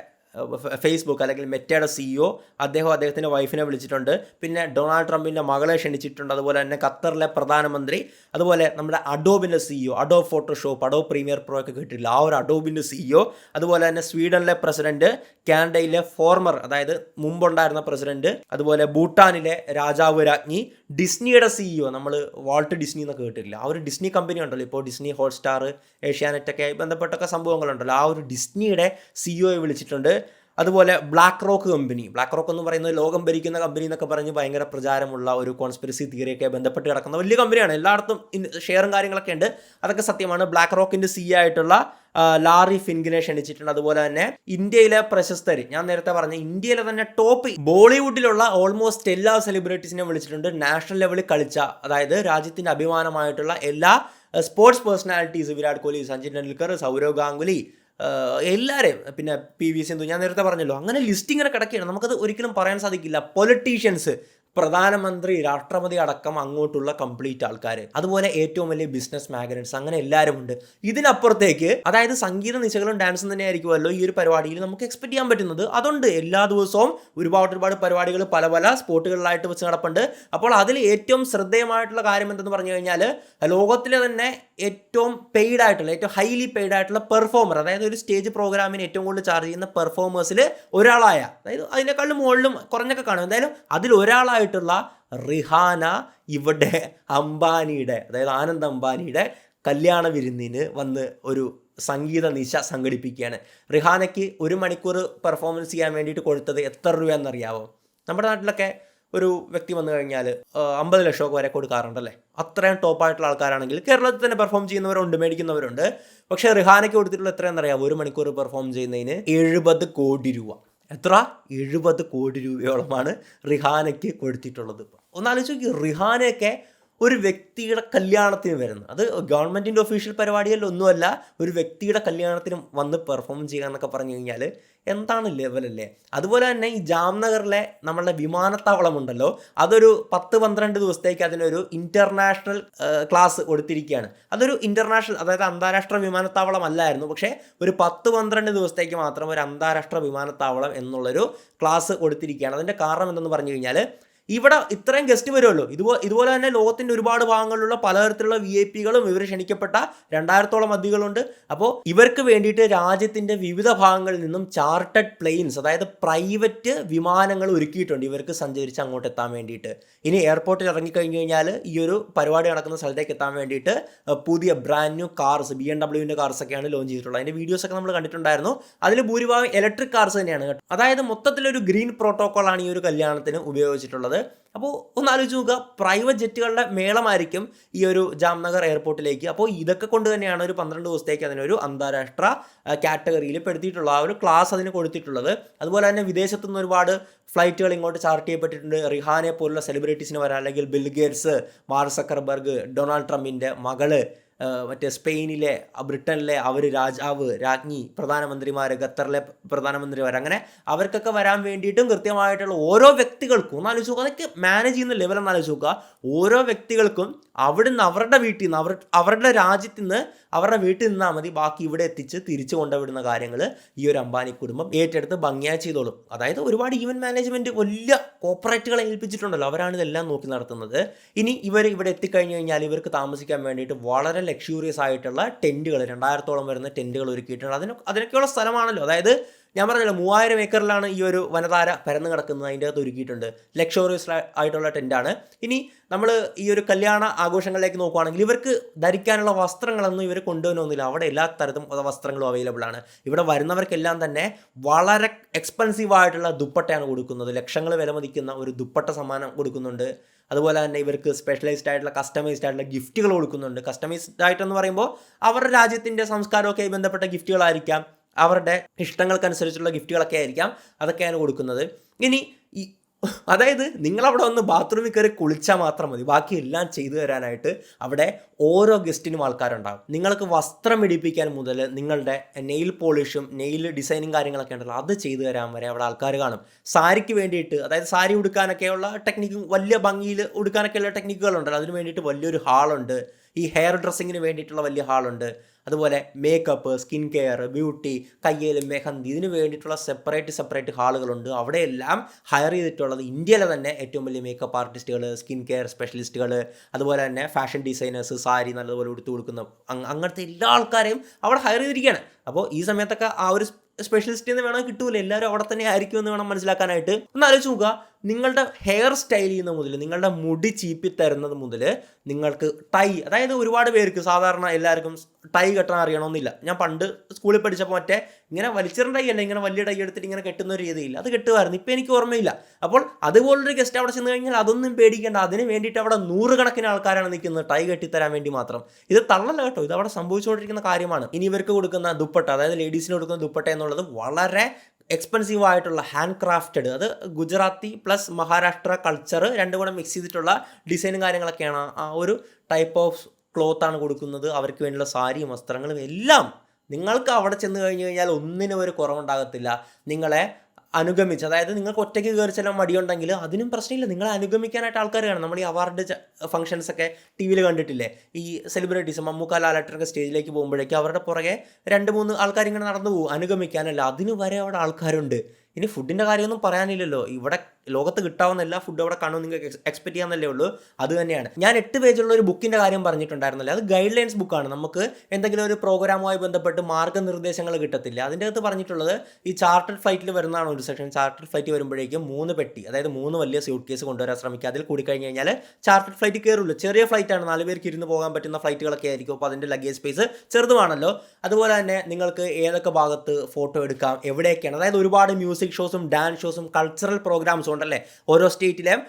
ഫേസ്ബുക്ക് അല്ലെങ്കിൽ മെറ്റയുടെ CEO, അദ്ദേഹത്തിൻ്റെ വൈഫിനെ വിളിച്ചിട്ടുണ്ട്. പിന്നെ ഡൊണാൾഡ് ട്രംപിൻ്റെ മകളെ ക്ഷണിച്ചിട്ടുണ്ട്. അതുപോലെ തന്നെ ഖത്തറിലെ പ്രധാനമന്ത്രി, അതുപോലെ നമ്മുടെ അഡോബിൻ്റെ CEO, Adobe Photoshop, Adobe premier pro ഒക്കെ കേട്ടില്ല, ആ ഒരു അഡോബിൻ്റെ CEO. അതുപോലെ തന്നെ സ്വീഡനിലെ പ്രസിഡന്റ്, കാനഡയിലെ ഫോർമർ, അതായത് മുമ്പുണ്ടായിരുന്ന പ്രസിഡന്റ്, അതുപോലെ ഭൂട്ടാനിലെ രാജാവ് രാജ്ഞി, ഡിസ്നിയുടെ CEO, നമ്മൾ വാൾട്ട് ഡിസ്നി എന്നൊക്കെ കേട്ടില്ല, ആ ഒരു ഡിസ്നി കമ്പനി ഉണ്ടല്ലോ ഇപ്പോൾ, ഡിസ്നി ഹോട്ട്സ്റ്റാർ, ഏഷ്യാനെറ്റൊക്കെ ബന്ധപ്പെട്ടൊക്കെ സംഭവങ്ങളുണ്ടല്ലോ, ആ ഒരു ഡിസ്നിയുടെ CEOയെ വിളിച്ചിട്ടുണ്ട്. അതുപോലെ ബ്ലാക്ക് റോക്ക് എന്ന് പറയുന്നത് ലോകം ഭരിക്കുന്ന കമ്പനി എന്നൊക്കെ പറഞ്ഞ് ഭയങ്കര പ്രചാരമുള്ള ഒരു കോൺസ്പിറസി തിയറിയൊക്കെ ബന്ധപ്പെട്ട് കിടക്കുന്ന വലിയ കമ്പനിയാണ്. എല്ലായിടത്തും ഷെയറും കാര്യങ്ങളൊക്കെ ഉണ്ട്, അതൊക്കെ സത്യമാണ്. ബ്ലാക്ക് റോക്കിൻ്റെ CEO ആയിട്ടുള്ള ലാറി ഫിൻഗിനെ ക്ഷണിച്ചിട്ടുണ്ട്. അതുപോലെ തന്നെ ഇന്ത്യയിലെ പ്രശസ്തർ, ഞാൻ നേരത്തെ പറഞ്ഞ ഇന്ത്യയിലെ തന്നെ ടോപ്പ് ബോളിവുഡിലുള്ള ഓൾമോസ്റ്റ് എല്ലാ സെലിബ്രിറ്റീസിനെയും വിളിച്ചിട്ടുണ്ട്. നാഷണൽ ലെവലിൽ കളിച്ച, അതായത് രാജ്യത്തിൻ്റെ അഭിമാനമായിട്ടുള്ള എല്ലാ സ്പോർട്സ് പേഴ്സണാലിറ്റീസ്, വിരാട് കോഹ്ലി, സച്ചിൻ ടെണ്ടുൽക്കർ, സൗരവ് ഗാംഗുലി, എല്ലാവരെയും, പിന്നെ PV സിന്ധു, ഞാൻ നേരത്തെ പറഞ്ഞല്ലോ. അങ്ങനെ ലിസ്റ്റ് ഇങ്ങനെ കിടക്കുകയാണ്, നമുക്കത് ഒരിക്കലും പറയാൻ സാധിക്കില്ല. പൊളിറ്റീഷ്യൻസ്, പ്രധാനമന്ത്രി, രാഷ്ട്രപതി അടക്കം അങ്ങോട്ടുള്ള കംപ്ലീറ്റ് ആൾക്കാർ, അതുപോലെ ഏറ്റവും വലിയ ബിസിനസ് മാഗ്നറ്റ്സ്, അങ്ങനെ എല്ലാവരും ഉണ്ട്. ഇതിനപ്പുറത്തേക്ക്, അതായത് സംഗീത നിശകളും ഡാൻസും തന്നെ ആയിരിക്കുമല്ലോ ഈ ഒരു പരിപാടിയിൽ നമുക്ക് എക്സ്പെക്ട് ചെയ്യാൻ പറ്റുന്നത്. അതുകൊണ്ട് എല്ലാ ദിവസവും ഒരുപാട് പരിപാടികൾ പല സ്പോട്ടുകളിലായിട്ട് വെച്ച് നടപ്പുണ്ട്. അപ്പോൾ അതിൽ ഏറ്റവും ശ്രദ്ധേയമായിട്ടുള്ള കാര്യം എന്തെന്ന് പറഞ്ഞു കഴിഞ്ഞാൽ, ലോകത്തിലെ തന്നെ ഏറ്റവും ഹൈലി പെയ്ഡ് ആയിട്ടുള്ള പെർഫോമർ, അതായത് ഒരു സ്റ്റേജ് പ്രോഗ്രാമിന് ഏറ്റവും കൂടുതൽ ചാർജ് ചെയ്യുന്ന പെർഫോമേഴ്സിൽ ഒരാളായ, അതായത് അതിനേക്കാളും മുകളിലും കുറഞ്ഞൊക്കെ കാണും, എന്തായാലും അതിൽ ഒരാളായിട്ടുള്ള റിഹാന ഇവിടെ അംബാനിയുടെ, അതായത് ആനന്ദ് അംബാനിയുടെ കല്യാണ വിരുന്നിന് വന്ന് ഒരു സംഗീത നിശ സംഘടിപ്പിക്കുകയാണ്. റിഹാനയ്ക്ക് 1 മണിക്കൂർ പെർഫോമൻസ് ചെയ്യാൻ വേണ്ടിയിട്ട് കൊടുത്തത് എത്ര രൂപയെന്നറിയാവോ? നമ്മുടെ നാട്ടിലൊക്കെ ഒരു വ്യക്തി വന്നു കഴിഞ്ഞാൽ 50 ലക്ഷമൊക്കെ വരെ കൊടുക്കാറുണ്ടല്ലേ. അത്രയും ടോപ്പായിട്ടുള്ള ആൾക്കാരാണെങ്കിൽ കേരളത്തിൽ തന്നെ പെർഫോം ചെയ്യുന്നവരുണ്ട്, മേടിക്കുന്നവരുണ്ട്. പക്ഷേ റിഹാനയ്ക്ക് കൊടുത്തിട്ടുള്ള എത്രയെന്നറിയാമോ? 1 മണിക്കൂർ പെർഫോം ചെയ്യുന്നതിന് 70 കോടി രൂപ. എത്ര? 70 കോടി രൂപയോളമാണ് റിഹാനയ്ക്ക് കൊടുത്തിട്ടുള്ളത്. ഒന്നാലോചിച്ച് നോക്കി, റിഹാനയൊക്കെ ഒരു വ്യക്തിയുടെ കല്യാണത്തിന് വരുന്നത്, അത് ഗവൺമെൻറ്റിൻ്റെ ഒഫീഷ്യൽ പരിപാടിയല്ല, ഒന്നുമല്ല, ഒരു വ്യക്തിയുടെ കല്യാണത്തിനും വന്ന് പെർഫോം ചെയ്യുക എന്നൊക്കെ പറഞ്ഞു കഴിഞ്ഞാൽ എന്താണ് ലെവലല്ലേ. അതുപോലെ തന്നെ ഈ ജാംനഗറിലെ നമ്മളുടെ വിമാനത്താവളമുണ്ടല്ലോ, അതൊരു 10-12 ദിവസത്തേക്ക് അതിനൊരു ഇൻ്റർനാഷണൽ ക്ലാസ് കൊടുത്തിരിക്കുകയാണ്. അതൊരു ഇൻ്റർനാഷണൽ, അതായത് അന്താരാഷ്ട്ര വിമാനത്താവളം അല്ലായിരുന്നു, പക്ഷേ ഒരു 10-12 ദിവസത്തേക്ക് മാത്രം ഒരു അന്താരാഷ്ട്ര വിമാനത്താവളം എന്നുള്ളൊരു ക്ലാസ് കൊടുത്തിരിക്കുകയാണ്. അതിൻ്റെ കാരണം എന്തെന്ന് പറഞ്ഞു കഴിഞ്ഞാൽ, ഇവിടെ ഇത്രയും ഗസ്റ്റ് വരുമല്ലോ. ഇതുപോലെ തന്നെ ലോകത്തിൻ്റെ ഒരുപാട് ഭാഗങ്ങളിലുള്ള പലതരത്തിലുള്ള VIP-കളും ഇവർ ക്ഷണിക്കപ്പെട്ട 2000-ഓളം അതിഥികളുണ്ട്. അപ്പോൾ ഇവർക്ക് വേണ്ടിയിട്ട് രാജ്യത്തിൻ്റെ വിവിധ ഭാഗങ്ങളിൽ നിന്നും ചാർട്ടഡ് പ്ലെയിൻസ്, അതായത് പ്രൈവറ്റ് വിമാനങ്ങൾ ഒരുക്കിയിട്ടുണ്ട് ഇവർക്ക് സഞ്ചരിച്ച് അങ്ങോട്ട് എത്താൻ വേണ്ടിയിട്ട്. ഇനി എയർപോർട്ടിൽ ഇറങ്ങിക്കഴിഞ്ഞ് കഴിഞ്ഞാൽ ഈ ഒരു പരിപാടി നടക്കുന്ന സ്ഥലത്തേക്ക് എത്താൻ വേണ്ടിയിട്ട് പുതിയ ബ്രാൻഡ് ന്യൂ കാർസ്, BMW കാർസൊക്കെയാണ് ലോഞ്ച് ചെയ്തിട്ടുള്ളത്. അതിൻ്റെ വീഡിയോസൊക്കെ നമ്മൾ കണ്ടിട്ടുണ്ടായിരുന്നു. അതിൽ ഭൂരിഭാഗം ഇലക്ട്രിക് കാർസ് തന്നെയാണ് കേട്ടോ. അതായത് മൊത്തത്തിലൊരു ഗ്രീൻ പ്രോട്ടോക്കോളാണ് ഈ ഒരു കല്യാണത്തിന് ഉപയോഗിച്ചിട്ടുള്ളത്. അപ്പോൾ ഒന്ന് ആലോചിച്ച് നോക്കുക, പ്രൈവറ്റ് ജെറ്റുകളുടെ മേളമായിരിക്കും ഈ ഒരു ജാംനഗർ എയർപോർട്ടിലേക്ക്. അപ്പോൾ ഇതൊക്കെ കൊണ്ട് തന്നെയാണ് ഒരു 12 ദിവസത്തേക്ക് അതിനൊരു അന്താരാഷ്ട്ര കാറ്റഗറിയിൽ പെടുത്തിയിട്ടുള്ള ആ ഒരു ക്ലാസ് അതിന് കൊടുത്തിട്ടുള്ളത്. അതുപോലെ തന്നെ വിദേശത്തു നിന്ന് ഒരുപാട് ഫ്ലൈറ്റുകൾ ഇങ്ങോട്ട് ചാർട്ട് ചെയ്യപ്പെട്ടിട്ടുണ്ട്. റിഹാനെ പോലുള്ള സെലിബ്രിറ്റീസിന് വരാൻ, അല്ലെങ്കിൽ bill Gates, mark Zuckerberg, Donald ട്രംപിൻ്റെ മകള്, മറ്റേ സ്പെയിനിലെ, ബ്രിട്ടനിലെ അവർ രാജാവ്, രാജ്ഞി, പ്രധാനമന്ത്രിമാർ, ഖത്തറിലെ പ്രധാനമന്ത്രിമാർ, അങ്ങനെ അവർക്കൊക്കെ വരാൻ വേണ്ടിയിട്ടും കൃത്യമായിട്ടുള്ള ഓരോ വ്യക്തികൾക്കും ഒന്ന് ആലോചിച്ച് നോക്കുക. അതൊക്കെ മാനേജ് ചെയ്യുന്ന ലെവൽ ഒന്ന് ആലോചിച്ച് നോക്കുക. ഓരോ വ്യക്തികൾക്കും അവിടുന്ന് അവരുടെ വീട്ടിൽ നിന്ന് അവരുടെ രാജ്യത്ത് നിന്ന് അവരുടെ വീട്ടിൽ നിന്നാൽ മതി, ബാക്കി ഇവിടെ എത്തിച്ച് തിരിച്ചു കൊണ്ടുവിടുന്ന കാര്യങ്ങൾ ഈ ഒരു അംബാനി കുടുംബം ഏറ്റെടുത്ത് ഭംഗിയായി ചെയ്തോളും. അതായത് ഒരുപാട് ഈവൻറ്റ് മാനേജ്മെൻറ്റ് വലിയ കോർപ്പറേറ്റുകളെ ഏൽപ്പിച്ചിട്ടുണ്ടല്ലോ, അവരാണ് ഇതെല്ലാം നോക്കി നടത്തുന്നത്. ഇനി ഇവർ ഇവിടെ എത്തിക്കഴിഞ്ഞ് കഴിഞ്ഞാൽ ഇവർക്ക് താമസിക്കാൻ വേണ്ടിയിട്ട് വളരെ ലക്ഷൂറിയസ് ആയിട്ടുള്ള ടെൻറ്റുകൾ, 2000-ഓളം വരുന്ന ടെൻറ്റുകൾ ഒരുക്കിയിട്ടുണ്ട്. അതിനൊക്കെയുള്ള സ്ഥലമാണല്ലോ. അതായത് ഞാൻ പറഞ്ഞല്ലോ 3000 ഏക്കറിലാണ് ഈ ഒരു വനതാര പരന്ന് കിടക്കുന്നത്. അതിൻ്റെ അകത്ത് ഒരുക്കിയിട്ടുണ്ട്. ലക്ഷൂറിയസ് ആയിട്ടുള്ള ടെൻറ്റാണ്. ഇനി നമ്മൾ ഈ ഒരു കല്യാണ ആഘോഷങ്ങളിലേക്ക് നോക്കുകയാണെങ്കിൽ ഇവർക്ക് ധരിക്കാനുള്ള വസ്ത്രങ്ങളൊന്നും ഇവർ കൊണ്ടുവരണമെന്നില്ല. അവിടെ എല്ലാ തരത്തിലും വസ്ത്രങ്ങളും അവൈലബിൾ ആണ്. ഇവിടെ വരുന്നവർക്കെല്ലാം തന്നെ വളരെ എക്സ്പെൻസീവ് ആയിട്ടുള്ള ദുപ്പട്ടയാണ് കൊടുക്കുന്നത്. ലക്ഷങ്ങൾ വില മതിക്കുന്ന ഒരു ദുപ്പട്ട സമ്മാനം കൊടുക്കുന്നുണ്ട്. അതുപോലെ തന്നെ ഇവർക്ക് സ്പെഷ്യലൈസ്ഡ് ആയിട്ടുള്ള കസ്റ്റമൈസ്ഡ് ആയിട്ടുള്ള ഗിഫ്റ്റുകൾ കൊടുക്കുന്നുണ്ട്. കസ്റ്റമൈസ്ഡ് ആയിട്ടെന്ന് പറയുമ്പോൾ അവരുടെ രാജ്യത്തിൻ്റെ സംസ്കാരമൊക്കെ ബന്ധപ്പെട്ട ഗിഫ്റ്റുകളായിരിക്കാം, അവരുടെ ഇഷ്ടങ്ങൾക്കനുസരിച്ചുള്ള ഗിഫ്റ്റുകളൊക്കെ ആയിരിക്കാം, അതൊക്കെയാണ് കൊടുക്കുന്നത്. ഇനി അതായത് നിങ്ങളവിടെ വന്ന് ബാത്റൂമിൽ കയറി കുളിച്ചാൽ മാത്രം മതി, ബാക്കി എല്ലാം ചെയ്തു തരാനായിട്ട് അവിടെ ഓരോ ഗസ്റ്റിനും ആൾക്കാരുണ്ടാകും. നിങ്ങൾക്ക് വസ്ത്രം ഇടിപ്പിക്കാൻ മുതൽ നിങ്ങളുടെ നെയിൽ പോളിഷും നെയിൽ ഡിസൈനിങ് കാര്യങ്ങളൊക്കെ ഉണ്ടല്ലോ, അത് ചെയ്തു തരാൻ വരെ അവിടെ ആൾക്കാർ കാണും. സാരിക്ക് വേണ്ടിയിട്ട്, അതായത് സാരി ഉടുക്കാനൊക്കെയുള്ള ടെക്നിക്കും, വലിയ ഭംഗിയിൽ ഉടുക്കാനൊക്കെയുള്ള ടെക്നിക്കുകളുണ്ടല്ലോ, അതിന് വേണ്ടിയിട്ട് വലിയൊരു ഹാളുണ്ട്. ഈ ഹെയർ ഡ്രസ്സിങ്ങിന് വേണ്ടിയിട്ടുള്ള വലിയ ഹാളുണ്ട്. അതുപോലെ മേക്കപ്പ്, സ്കിൻ കെയർ, ബ്യൂട്ടി, കയ്യിൽ മെഹന്തി, ഇതിന് വേണ്ടിയിട്ടുള്ള സെപ്പറേറ്റ് ഹാളുകളുണ്ട്. അവിടെയെല്ലാം ഹയർ ചെയ്തിട്ടുള്ളത് ഇന്ത്യയിലെ തന്നെ ഏറ്റവും വലിയ മേക്കപ്പ് ആർട്ടിസ്റ്റുകൾ, സ്കിൻ കെയർ സ്പെഷ്യലിസ്റ്റുകൾ, അതുപോലെ തന്നെ ഫാഷൻ ഡിസൈനേഴ്സ്, സാരി നല്ലതുപോലെ ഉടുത്തു കൊടുക്കുന്ന അങ്ങനത്തെ എല്ലാ ആൾക്കാരെയും അവിടെ ഹയർ ചെയ്തിരിക്കുകയാണ്. അപ്പോൾ ഈ സമയത്തൊക്കെ ആ ഒരു സ്പെഷ്യലിസ്റ്റ് എന്ന് വേണമെങ്കിൽ കിട്ടൂല, എല്ലാവരും അവിടെ തന്നെ ആയിരിക്കും എന്ന് വേണം മനസ്സിലാക്കാനായിട്ട്. ഒന്ന് ആലോചിച്ച് നോക്കുക, നിങ്ങളുടെ ഹെയർ സ്റ്റൈൽ ചെയ്യുന്ന മുതൽ, നിങ്ങളുടെ മുടി ചീപ്പി തരുന്നത് മുതൽ, നിങ്ങൾക്ക് ടൈ, അതായത് ഒരുപാട് പേർക്ക് സാധാരണ എല്ലാവർക്കും ടൈ കെട്ടാൻ അറിയണമെന്നില്ല. ഞാൻ പണ്ട് സ്കൂളിൽ പഠിച്ചപ്പോൾ മറ്റേ ഇങ്ങനെ വലിച്ചെറിഞ്ഞ ടൈ അല്ല, ഇങ്ങനെ വലിയ ടൈ എടുത്തിട്ട് ഇങ്ങനെ കെട്ടുന്ന ഒരു രീതിയില്ല, അത് കെട്ടുമായിരുന്നു. ഇപ്പോൾ എനിക്ക് ഓർമ്മയില്ല. അപ്പോൾ അതുപോലൊരു ഗസ്റ്റ് അവിടെ ചെന്ന് കഴിഞ്ഞാൽ അതൊന്നും പേടിക്കേണ്ട. അതിന് വേണ്ടിയിട്ട് അവിടെ 100 കണക്കിന് ആൾക്കാരാണ് നിൽക്കുന്നത് ടൈ കെട്ടിത്തരാൻ വേണ്ടി മാത്രം. ഇത് തള്ളല്ല കേട്ടോ, ഇത് അവിടെ സംഭവിച്ചുകൊണ്ടിരിക്കുന്ന കാര്യമാണ്. ഇനി ഇവർക്ക് കൊടുക്കുന്ന ദുപ്പട്ട, അതായത് ലേഡീസിന് കൊടുക്കുന്ന ദുപ്പട്ട എന്നുള്ളത് വളരെ എക്സ്പെൻസീവ് ആയിട്ടുള്ള ഹാൻഡ് ക്രാഫ്റ്റഡ്, അത് ഗുജറാത്തി പ്ലസ് മഹാരാഷ്ട്ര കൾച്ചർ രണ്ടും കൂടെ മിക്സ് ചെയ്തിട്ടുള്ള ഡിസൈനും കാര്യങ്ങളൊക്കെയാണ്. ആ ഒരു ടൈപ്പ് ഓഫ് ക്ലോത്താണ് കൊടുക്കുന്നത്. അവർക്ക് വേണ്ടിയുള്ള സാരിയും വസ്ത്രങ്ങളും എല്ലാം നിങ്ങൾക്ക് അവിടെ ചെന്ന് കഴിഞ്ഞ് കഴിഞ്ഞാൽ ഒന്നിനും ഒരു കുറവുണ്ടാകത്തില്ല. നിങ്ങളെ അനുഗമിച്ച്, അതായത് നിങ്ങൾക്ക് ഒറ്റയ്ക്ക് കയറി ചെല്ലാൻ മടിയുണ്ടെങ്കിൽ അതിനും പ്രശ്നമില്ല, നിങ്ങളെ അനുഗമിക്കാനായിട്ട് ആൾക്കാർ കാണും. നമ്മൾ ഈ അവാർഡ് ഫംഗ്ഷൻസൊക്കെ ടി വിയിൽ കണ്ടിട്ടില്ലേ, ഈ സെലിബ്രിറ്റീസ് മമ്മൂക്ക, ലാലേട്ടനൊക്കെ സ്റ്റേജിലേക്ക് പോകുമ്പോഴേക്കും അവരുടെ പുറകെ 2-3 ആൾക്കാർ ഇങ്ങനെ നടന്നു പോകും അനുഗമിക്കാനല്ല, അതിന് വരെ അവിടെ ആൾക്കാരുണ്ട്. ഇനി ഫുഡിൻ്റെ കാര്യമൊന്നും പറയാനില്ലല്ലോ. ഇവിടെ ലോകത്ത് കിട്ടാവുന്ന എല്ലാ ഫുഡ് അവിടെ കാണുമെന്ന് നിങ്ങൾക്ക് എക്സ്പെക്ട് ചെയ്യാമെന്നല്ലേ ഉള്ളൂ. അത് തന്നെയാണ് ഞാൻ 8 പേജുള്ള ഒരു ബുക്കിൻ്റെ കാര്യം പറഞ്ഞിട്ടുണ്ടായിരുന്നല്ലേ, അത് ഗൈഡ് ലൈൻസ് ബുക്കാണ്. നമുക്ക് എന്തെങ്കിലും ഒരു പ്രോഗ്രാമുമായി ബന്ധപ്പെട്ട് മാർഗ്ഗനിർദ്ദേശങ്ങൾ കിട്ടത്തില്ല. അതിൻ്റെ അകത്ത് പറഞ്ഞിട്ടുള്ളത് ഈ ചാർട്ടേഡ് ഫ്ലൈറ്റിൽ വരുന്നതാണ് ഒരു സെക്ഷൻ. ചാർട്ടേഡ് ഫ്ലൈറ്റ് വരുമ്പോഴേക്കും 3 പെട്ടി, അതായത് 3 വലിയ സ്യൂട്ട് കേസ് കൊണ്ടുവരാൻ ശ്രമിക്കുക. അതിൽ കൂടി കഴിഞ്ഞ് കഴിഞ്ഞാൽ ചാർട്ടേഡ് ഫ്ലൈറ്റ് കയറുള്ളൂ. ചെറിയ ഫ്ലൈറ്റാണ്, 4 പേർക്ക് ഇരുന്ന് പോകാൻ പറ്റുന്ന ഫ്ലൈറ്റുകളൊക്കെ ആയിരിക്കും. അപ്പോൾ അതിൻ്റെ ലഗേജ് സ്പേസ് ചെറുതുമാണല്ലോ. അതുപോലെ തന്നെ നിങ്ങൾക്ക് ഏതൊക്കെ ഭാഗത്ത് ഫോട്ടോ എടുക്കാം, എവിടെയൊക്കെയാണ്, അതായത് ഒരുപാട് മ്യൂസിക് ഷോസും ഡാൻസ് ഷോസും കൾച്ചറൽ പ്രോഗ്രാംസും ഉണ്ടല്ലേ ഓരോ സ്റ്റേറ്റിലെയും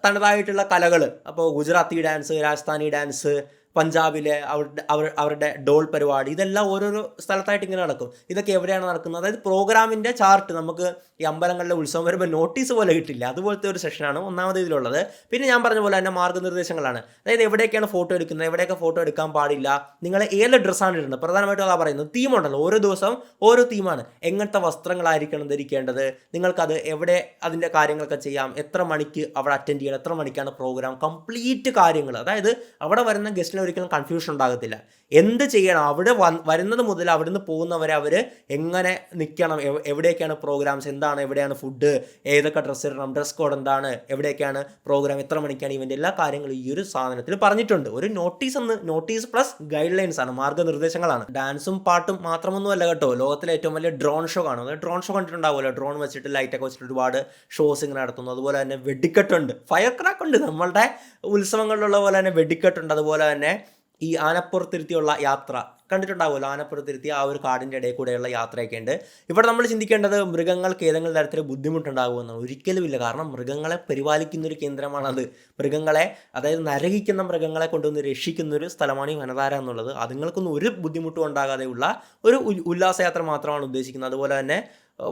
തനതായിട്ടുള്ള കലകൾ. അപ്പോൾ ഗുജറാത്തി ഡാൻസ്, രാജസ്ഥാനി ഡാൻസ്, പഞ്ചാബിലെ അവരുടെ ഡോൾ പരിപാടി, ഇതെല്ലാം ഓരോരോ സ്ഥലത്തായിട്ട് ഇങ്ങനെ നടക്കും. ഇതൊക്കെ എവിടെയാണ് നടക്കുന്നത്, അതായത് പ്രോഗ്രാമിൻ്റെ ചാർട്ട് നമുക്ക് ഈ അമ്പലങ്ങളിലെ ഉത്സവം വരുമ്പോൾ നോട്ടീസ് പോലെ കിട്ടില്ല, അതുപോലത്തെ ഒരു സെഷനാണ് ഒന്നാമത് ഇതിലുള്ളത്. പിന്നെ ഞാൻ പറഞ്ഞ പോലെ തന്നെ മാർഗ്ഗനിർദ്ദേശങ്ങളാണ്, അതായത് എവിടെയൊക്കെയാണ് ഫോട്ടോ എടുക്കുന്നത്, എവിടെയൊക്കെ ഫോട്ടോ എടുക്കാൻ പാടില്ല, നിങ്ങൾ ഏത് ഡ്രസ്സാണ് ഇടുന്നത്. പ്രധാനമായിട്ടും അതാ പറയുന്നത്, തീമുണ്ടല്ലോ, ഓരോ ദിവസവും ഓരോ തീമാണ്. എങ്ങനത്തെ വസ്ത്രങ്ങളായിരിക്കണം ധരിക്കേണ്ടത്, നിങ്ങൾക്കത് എവിടെ അതിൻ്റെ കാര്യങ്ങളൊക്കെ ചെയ്യാം, എത്ര മണിക്ക് അവിടെ അറ്റൻഡ് ചെയ്യണം, എത്ര മണിക്കാണ് പ്രോഗ്രാം, കംപ്ലീറ്റ് കാര്യങ്ങൾ. അതായത് അവിടെ വരുന്ന ഗസ്റ്റിനെ ഒരിക്കലും കൺഫ്യൂഷൻ ഉണ്ടാകത്തില്ല. എന്ത് ചെയ്യണം, അവിടെ വരുന്നത് മുതൽ അവിടുന്ന് പോകുന്നവരെ അവർ എങ്ങനെ നിൽക്കണം, എവിടെയൊക്കെയാണ് പ്രോഗ്രാംസ്, എന്താണ്, എവിടെയാണ് ഫുഡ്, ഏതൊക്കെ ഡ്രസ്സ് ഇടണം, ഡ്രസ് കോഡ് എന്താണ്, എവിടെയൊക്കെയാണ് പ്രോഗ്രാം, എത്ര മണിക്കാണ് ഇവൻ്റ്, എല്ലാ കാര്യങ്ങളും ഈ ഒരു സാധനത്തിൽ പറഞ്ഞിട്ടുണ്ട്. ഒരു നോട്ടീസ് പ്ലസ് ഗൈഡ് ലൈൻസ് ആണ്, മാർഗ്ഗനിർദ്ദേശങ്ങളാണ്. ഡാൻസും പാട്ടും മാത്രമൊന്നും അല്ല കേട്ടോ, ലോകത്തിലെ ഏറ്റവും വലിയ ഡ്രോൺ ഷോ കാണും. ഡ്രോൺ ഷോ കണ്ടിട്ടുണ്ടാവുമല്ലോ, ഡ്രോൺ വെച്ചിട്ട് ലൈറ്റൊക്കെ വെച്ചിട്ട് ഒരുപാട് ഷോസ് ഇങ്ങനെ നടത്തുന്നു. അതുപോലെ തന്നെ വെടിക്കെട്ടുണ്ട്, ഫയർ ക്രാക്ക് ഉണ്ട്, നമ്മളുടെ ഉത്സവങ്ങളിലുള്ള പോലെ തന്നെ വെടിക്കെട്ടുണ്ട്. അതുപോലെ തന്നെ ഈ ആനപ്പുറത്തിരുത്തിയുള്ള യാത്ര കണ്ടിട്ടുണ്ടാവുമല്ലോ, ആനപ്പുറത്തിരുത്തി ആ ഒരു കാടിൻ്റെ ഇടയിൽ കൂടെയുള്ള യാത്രയൊക്കെ ഉണ്ട്. ഇവിടെ നമ്മൾ ചിന്തിക്കേണ്ടത് മൃഗങ്ങൾക്ക് ഏതെങ്കിലും തരത്തിൽ ബുദ്ധിമുട്ടുണ്ടാകുമെന്നാണ്. ഒരിക്കലുമില്ല. കാരണം മൃഗങ്ങളെ പരിപാലിക്കുന്നൊരു കേന്ദ്രമാണത്. മൃഗങ്ങളെ, അതായത് നരകിക്കുന്ന മൃഗങ്ങളെ കൊണ്ടുവന്ന് രക്ഷിക്കുന്നൊരു സ്ഥലമാണ് ഈ വനധാര എന്നുള്ളത്. അതുങ്ങൾക്കൊന്നും ഒരു ബുദ്ധിമുട്ടും ഉണ്ടാകാതെയുള്ള ഒരു ഉല്ലാസയാത്ര മാത്രമാണ് ഉദ്ദേശിക്കുന്നത്. അതുപോലെ തന്നെ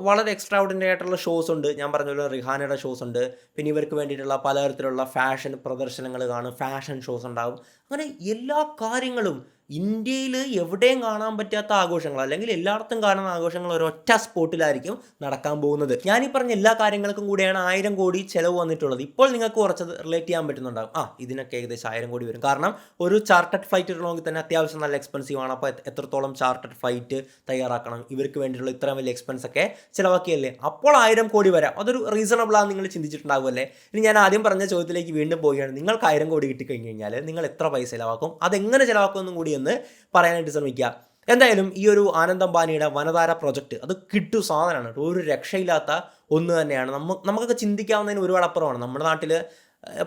വളരെ എക്സ്ട്രാ ഓർഡിനറി ആയിട്ടുള്ള ഷോസ് ഉണ്ട്. ഞാൻ പറഞ്ഞ റിഹാനയുടെ ഷോസ് ഉണ്ട്. പിന്നെ ഇവർക്ക് വേണ്ടിയിട്ടുള്ള പലതരത്തിലുള്ള ഫാഷൻ പ്രദർശനങ്ങൾ കാണും, ഫാഷൻ ഷോസ് ഉണ്ടാകും. അങ്ങനെ എല്ലാ കാര്യങ്ങളും ഇന്ത്യയിൽ എവിടെയും കാണാൻ പറ്റാത്ത ആഘോഷങ്ങൾ, അല്ലെങ്കിൽ എല്ലായിടത്തും കാണുന്ന ആഘോഷങ്ങൾ ഒരൊറ്റ സ്പോട്ടിലായിരിക്കും നടക്കാൻ പോകുന്നത്. ഞാനീ പറഞ്ഞ എല്ലാ കാര്യങ്ങൾക്കും കൂടിയാണ് 1000 കോടി ചിലവ് വന്നിട്ടുള്ളത്. ഇപ്പോൾ നിങ്ങൾക്ക് കുറച്ചത് റിലേറ്റ് ചെയ്യാൻ പറ്റുന്നുണ്ടാകും. ഇതിനൊക്കെ ഏകദേശം 1000 കോടി വരും. കാരണം ഒരു ചാർട്ടഡ് ഫ്ലൈറ്റ് ഇടണമെങ്കിൽ തന്നെ അത്യാവശ്യം നല്ല എക്സ്പെൻസീവ് ആണ്. അപ്പോൾ എത്രത്തോളം ചാർട്ടഡ് ഫ്ലൈറ്റ് തയ്യാറാക്കണം, ഇവർക്ക് വേണ്ടിയിട്ടുള്ള ഇത്രയും വലിയ എക്സ്പെൻസ് ഒക്കെ ചിലവാക്കിയല്ലേ, അപ്പോൾ 1000 കോടി വരാം. അതൊരു റീസണബിൾ ആണെന്ന് നിങ്ങൾ ചിന്തിച്ചിട്ടുണ്ടാകുമല്ലേ. ഇനി ഞാൻ ആദ്യം പറഞ്ഞ ചോദ്യത്തിലേക്ക് വീണ്ടും പോവുകയാണ്. നിങ്ങൾക്ക് 1000 കോടി കിട്ടിക്കഴിഞ്ഞ് കഴിഞ്ഞാൽ നിങ്ങൾ എത്ര പൈസ ചിലവാക്കും, അതെങ്ങനെ ചിലവാക്കുമെന്നും കൂടി എന്ന് പറയാനായിട്ട് ശ്രമിക്കുക. എന്തായാലും ഈ ഒരു ആനന്ദ് അംബാനിയുടെ വനധാര പ്രൊജക്റ്റ് അത് കിട്ടു സാധനമാണ്. ഒരു രക്ഷയില്ലാത്ത ഒന്ന് തന്നെയാണ്. നമുക്കൊക്കെ ചിന്തിക്കാവുന്നതിന് ഒരുപാട് അപ്പുറമാണ്. നമ്മുടെ നാട്ടിൽ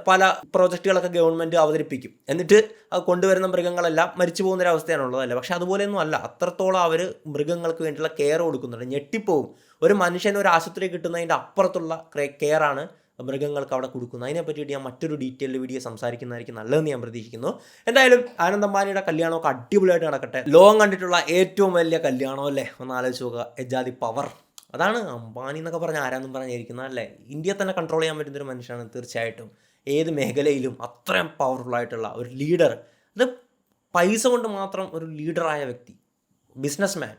പല പ്രോജക്റ്റുകളൊക്കെ ഗവൺമെൻറ് അവതരിപ്പിക്കും, എന്നിട്ട് അത് കൊണ്ടുവരുന്ന മൃഗങ്ങളെല്ലാം മരിച്ചു പോകുന്നൊരവസ്ഥയാണുള്ളതല്ല. പക്ഷെ അതുപോലെയൊന്നും അല്ല. അത്രത്തോളം അവർ മൃഗങ്ങൾക്ക് വേണ്ടിയിട്ടുള്ള കെയർ കൊടുക്കുന്നുണ്ട്. ഞെട്ടിപ്പോവും. ഒരു മനുഷ്യന് ഒരു ആശുപത്രി കിട്ടുന്നതിൻ്റെ അപ്പുറത്തുള്ള കെയറാണ് മൃഗങ്ങൾക്ക് അവിടെ കൊടുക്കുന്നത്. അതിനെ പറ്റിയിട്ട് ഞാൻ മറ്റൊരു ഡീറ്റെയിൽഡ് വീഡിയോ സംസാരിക്കുന്നതായിരിക്കും നല്ലതെന്ന് ഞാൻ പ്രതീക്ഷിക്കുന്നു. എന്തായാലും ആനന്ദ് അംബാനിയുടെ കല്യാണമൊക്കെ അടിപൊളിയായിട്ട് നടക്കട്ടെ. ലോകം കണ്ടിട്ടുള്ള ഏറ്റവും വലിയ കല്യാണം അല്ലേ, ഒന്ന് ആലോചിച്ച് നോക്കുക. എജാതി പവർ. അതാണ് അംബാനി എന്നൊക്കെ പറഞ്ഞാൽ ആരാന്നും പറഞ്ഞിരിക്കുന്നത് അല്ലേ. ഇന്ത്യയെ തന്നെ കൺട്രോൾ ചെയ്യാൻ പറ്റുന്നൊരു മനുഷ്യനാണ് തീർച്ചയായിട്ടും. ഏത് മേഖലയിലും അത്രയും പവർഫുള്ളായിട്ടുള്ള ഒരു ലീഡർ. അത് പൈസ കൊണ്ട് മാത്രം ഒരു ലീഡറായ വ്യക്തി, ബിസിനസ് മാൻ,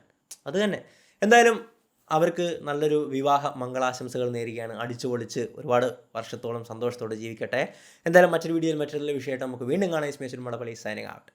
അത് തന്നെ. എന്തായാലും അവർക്ക് നല്ലൊരു വിവാഹ മംഗളാശംസകൾ നേരുകയാണ്. അടിച്ചു പൊളിച്ച് ഒരുപാട് വർഷത്തോളം സന്തോഷത്തോടെ ജീവിക്കട്ടെ. എന്തായാലും മറ്റൊരു വീഡിയോയിൽ മറ്റൊരു വിഷയമായിട്ട് നമുക്ക് വീണ്ടും കാണാം. Madappally signing out.